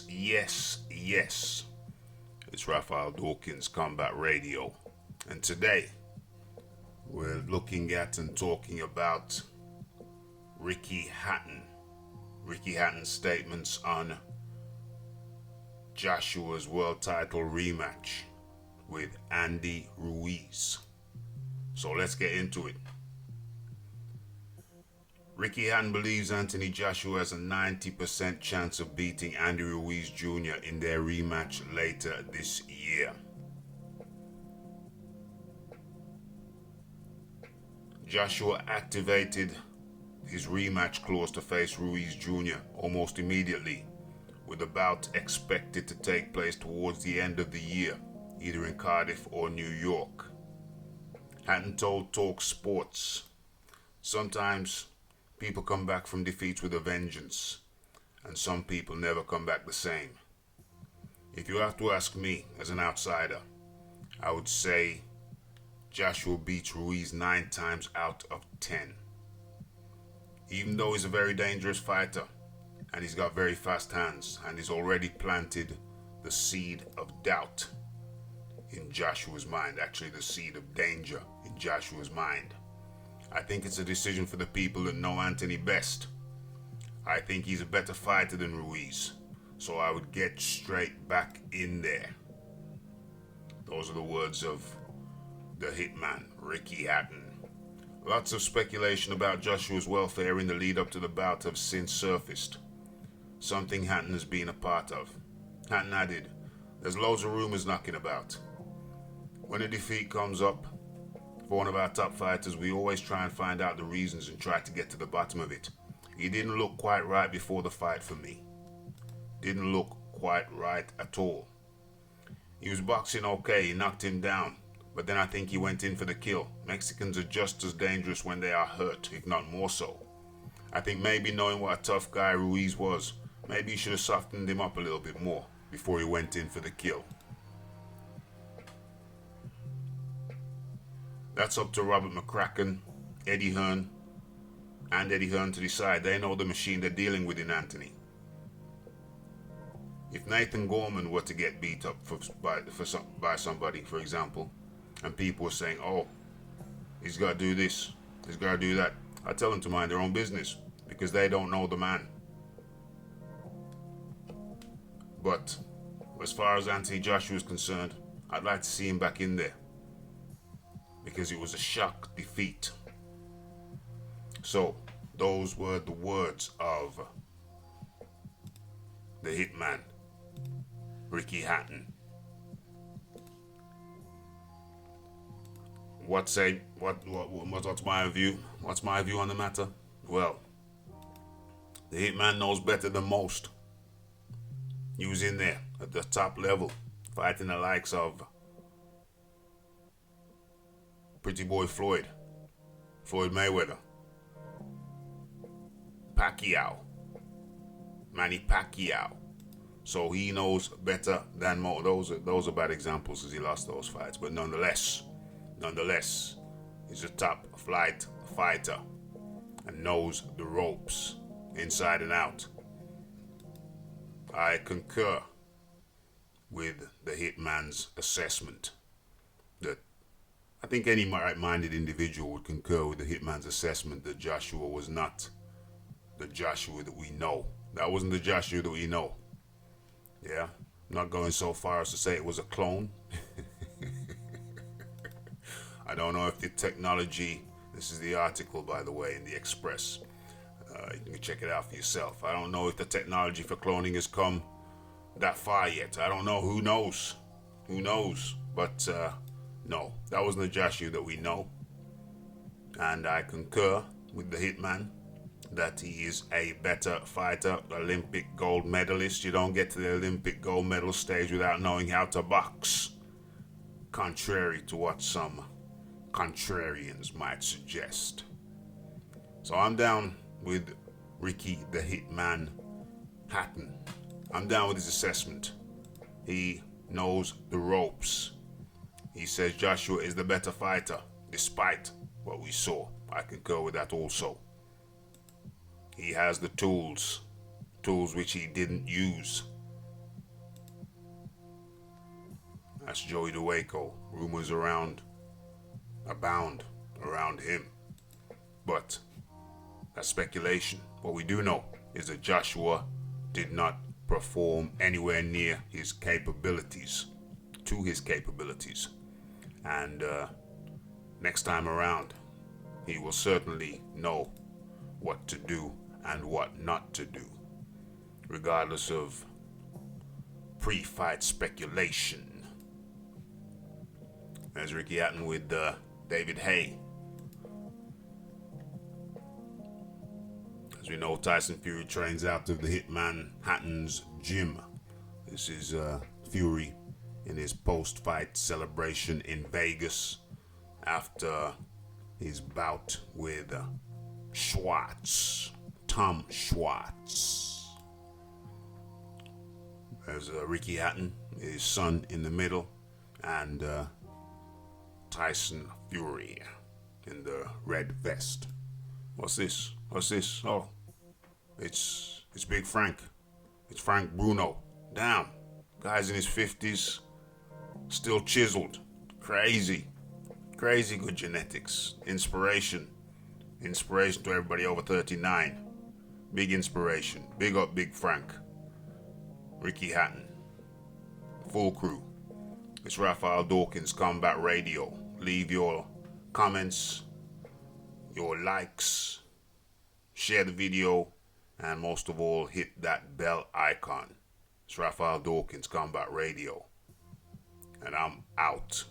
Yes. It's Raphael Dawkins Combat Radio. And today we're looking at and talking about Ricky Hatton. Ricky Hatton's statements on Joshua's world title rematch with Andy Ruiz. So let's get into it. Ricky Hatton believes Anthony Joshua has a 90% chance of beating Andy Ruiz Jr. in their rematch later this year. Joshua activated his rematch clause to face Ruiz Jr. almost immediately, with the bout expected to take place towards the end of the year, either in Cardiff or New York. Hatton told Talk Sports, "Sometimes people come back from defeats with a vengeance, and some people never come back the same. If you have to ask me as an outsider, I would say Joshua beats Ruiz 9 times out of 10. Even though he's a very dangerous fighter, and he's got very fast hands, and he's already planted the seed of doubt in Joshua's mind, actually the seed of danger in Joshua's mind. I think it's a decision for the people that know Anthony best. I think he's a better fighter than Ruiz, so I would get straight back in there." Those are the words of the hitman, Ricky Hatton. Lots of speculation about Joshua's welfare in the lead up to the bout have since surfaced, something Hatton has been a part of. Hatton added, "There's loads of rumors knocking about. When a defeat comes up for one of our top fighters, we always try and find out the reasons and try to get to the bottom of it. He didn't look quite right before the fight for me. Didn't look quite right at all. He was boxing okay, he knocked him down, but then I think he went in for the kill. Mexicans are just as dangerous when they are hurt, if not more so. I think maybe knowing what a tough guy Ruiz was, maybe he should have softened him up a little bit more before he went in for the kill. That's up to Robert McCracken, Eddie Hearn to decide. They know the machine they're dealing with in Anthony. If Nathan Gorman were to get beat up by somebody, for example, and people were saying, oh, he's got to do this, he's got to do that, I tell them to mind their own business, because they don't know the man. But as far as Anthony Joshua is concerned, I'd like to see him back in there, because it was a shock defeat." So those were the words of the hitman, Ricky Hatton. What's my view? What's my view on the matter? Well, the hitman knows better than most. He was in there at the top level, fighting the likes of Pretty Boy Floyd Mayweather, Manny Pacquiao. So he knows better than most. Those are bad examples because he lost those fights. But nonetheless, he's a top flight fighter and knows the ropes inside and out. I concur with the hitman's assessment that I think any right-minded individual would concur with the hitman's assessment that Joshua was not the Joshua that we know. That wasn't the Joshua that we know. Yeah, I'm not going so far as to say it was a clone. I don't know if the technology, this is the article by the way in the Express, you can check it out for yourself. I don't know if the technology for cloning has come that far yet. I don't know, who knows, but no, that wasn't the Joshua that we know. And I concur with the hitman that he is a better fighter, Olympic gold medalist. You don't get to the Olympic gold medal stage without knowing how to box, contrary to what some contrarians might suggest. So I'm down with Ricky the Hitman Hatton. I'm down with his assessment. He knows the ropes. He says Joshua is the better fighter, despite what we saw. I concur with that also. He has the tools which he didn't use That's Joey DeWaco. Rumors abound around him. But that's speculation. What we do know is that Joshua did not perform anywhere near his capabilities, And next time around, he will certainly know what to do and what not to do, regardless of pre-fight speculation. There's Ricky Hatton with David Haye. As we know, Tyson Fury trains out of the Hitman Hattons gym. This is Fury in his post-fight celebration in Vegas after his bout with Tom Schwartz. There's Ricky Hatton, his son in the middle, and Tyson Fury in the red vest. What's this? Oh, it's Big Frank. It's Frank Bruno. Damn, guy's in his 50s, still chiseled. Crazy good genetics. Inspiration to everybody over 39. Big inspiration. Big up Big Frank. Ricky Hatton. Full crew. It's Raphael Dawkins, Combat Radio. Leave your comments, your likes, share the video, and most of all, hit that bell icon. It's Raphael Dawkins, Combat Radio. And I'm out.